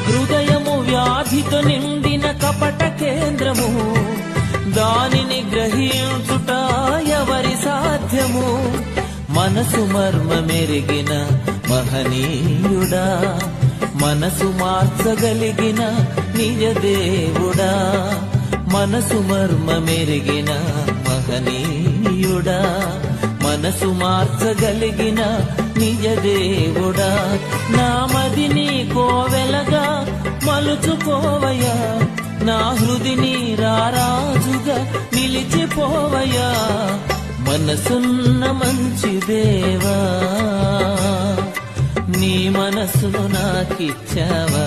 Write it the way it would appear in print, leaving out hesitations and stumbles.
హృదయము వ్యాధితో నిండిన కపట కేంద్రము, దానిని గ్రహించుట ఎవరి సాధ్యము? మనసు మర్మమెరిగిన మహనీయుడా, మనసు మార్చగలిగిన నిజ దేవుడా, మనసు మర్మమెరిగిన మహనీయుడా, మనసు మార్చగలిగిన నిజ దేవుడా, నా మదిని కోవెలగా మలుచుకోవయ్యా, నా హృదిని రారాజుగా నిలిచిపోవయ్యా. మనసున్న మంచి దేవా, నీ మనసును నాకిచ్చావా?